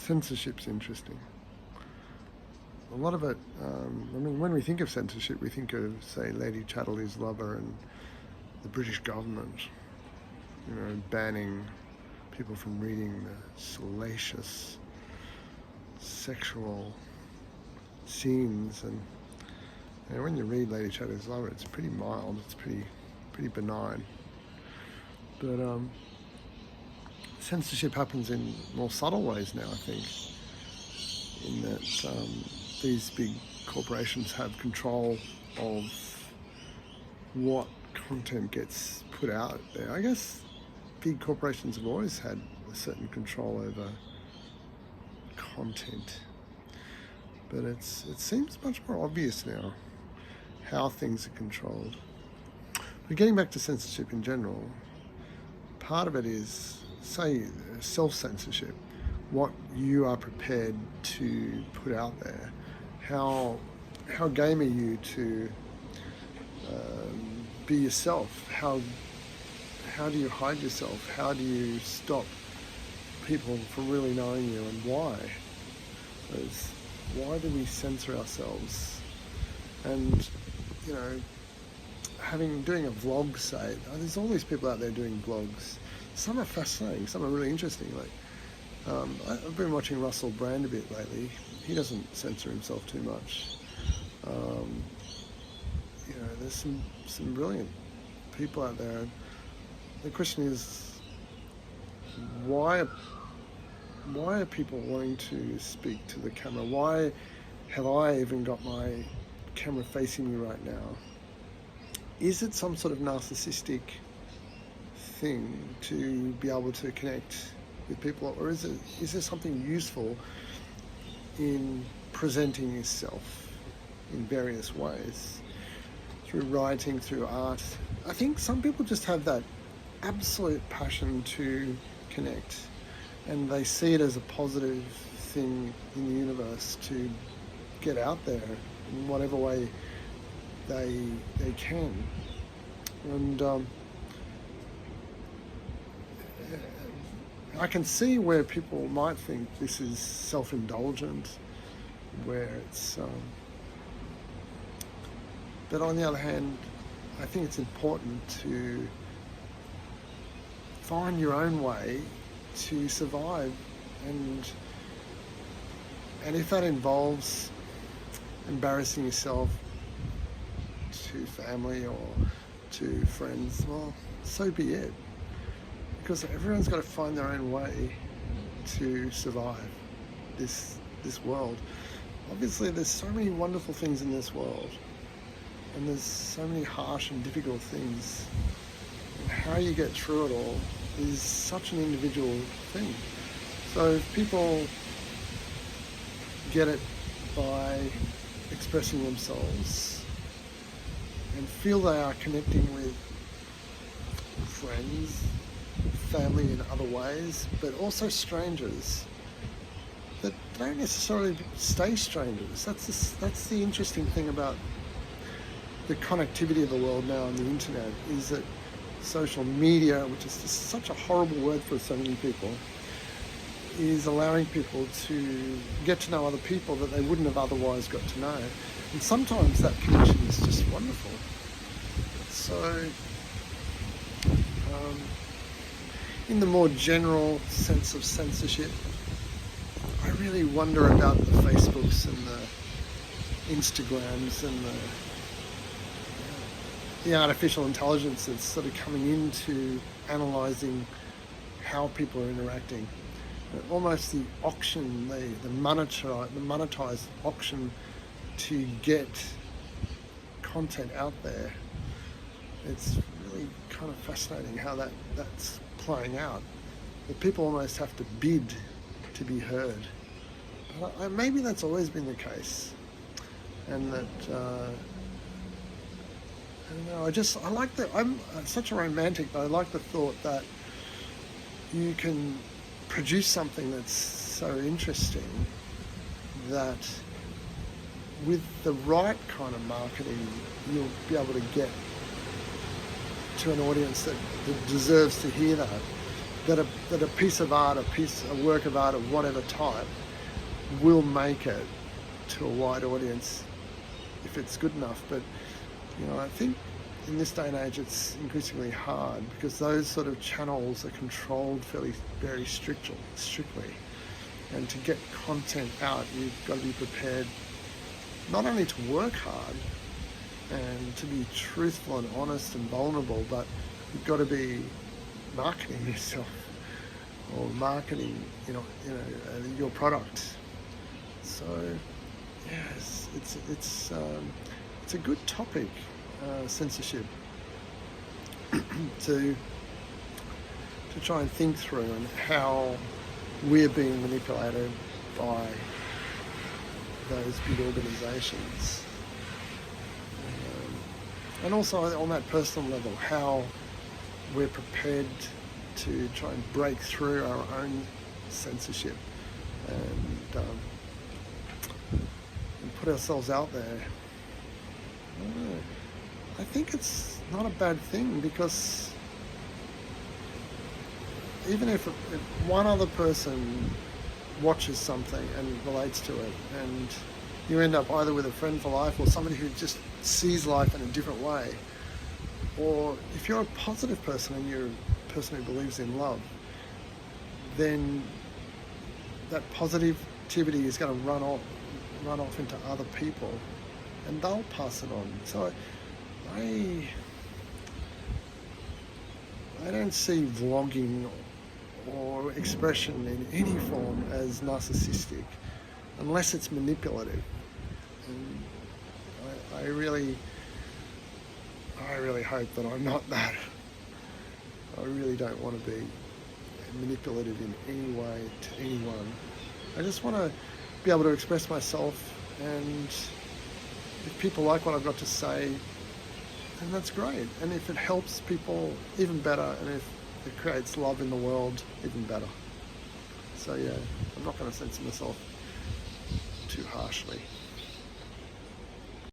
Censorship's interesting. A lot of it, when we think of censorship, we think of, say, Lady Chatterley's lover and the British government, banning people from reading the salacious sexual scenes. And when you read Lady Chatterley's lover, it's pretty mild, it's pretty benign. But censorship happens in more subtle ways now, I think, in that these big corporations have control of what content gets put out there. I guess big corporations have always had a certain control over content, but it seems much more obvious now how things are controlled. But getting back to censorship in general, part of it is, say, self-censorship, what you are prepared to put out there. How game are you to be yourself? How do you hide yourself? How do you stop people from really knowing you, and why? Why do we censor ourselves? And doing a vlog, say, there's all these people out there doing vlogs. Some are fascinating, some are really interesting. I've been watching Russell Brand a bit lately. He doesn't censor himself too much. There's some brilliant people out there. The question is, why are people wanting to speak to the camera? Why have I even got my camera facing me right now? Is it some sort of narcissistic thing to be able to connect with people, or is there something useful in presenting yourself in various ways, through writing, through art? I think some people just have that absolute passion to connect, and they see it as a positive thing in the universe to get out there in whatever way they can. And I can see where people might think this is self-indulgent, where it's but on the other hand, I think it's important to find your own way to survive, and if that involves embarrassing yourself to family or to friends, well, so be it. Because everyone's got to find their own way to survive this world. Obviously, there's so many wonderful things in this world, and there's so many harsh and difficult things. And how you get through it all is such an individual thing. So if people get it by expressing themselves and feel they are connecting with friends, family in other ways, but also strangers that don't necessarily stay strangers. That's the interesting thing about the connectivity of the world now on the internet, is that social media, which is just such a horrible word for so many people, is allowing people to get to know other people that they wouldn't have otherwise got to know. And sometimes that connection is just wonderful. So in the more general sense of censorship, I really wonder about the Facebooks and the Instagrams and the artificial intelligence that's sort of coming into analysing how people are interacting. Almost the auction, the monetized auction to get content out there. It's really kind of fascinating how that's playing out. That people almost have to bid to be heard. But maybe that's always been the case, and that I don't know. I like that. I'm such a romantic, but I like the thought that you can produce something that's so interesting that with the right kind of marketing, you'll be able to get to an audience that deserves to hear that. that a piece of art, a work of art of whatever type, will make it to a wide audience if it's good enough. But I think in this day and age it's increasingly hard because those sort of channels are controlled very strictly. And to get content out, you've got to be prepared not only to work hard and to be truthful and honest and vulnerable, but you've got to be marketing yourself or marketing your product. So yes, it's a good topic, censorship, to try and think through, and how we're being manipulated by those big organisations. And also on that personal level, how we're prepared to try and break through our own censorship and put ourselves out there. I think it's not a bad thing, because even if one other person watches something and relates to it, and you end up either with a friend for life or somebody who just sees life in a different way, or if you're a positive person and you're a person who believes in love, then that positivity is going to run off into other people, and they'll pass it on. So I don't see vlogging or expression in any form as narcissistic, unless it's manipulative. And I really hope that I'm not that. I really don't want to be manipulative in any way to anyone. I just want to be able to express myself, and if people like what I've got to say, then that's great. And if it helps people, even better. And if it creates love in the world, even better. So yeah, I'm not going to censor myself too harshly.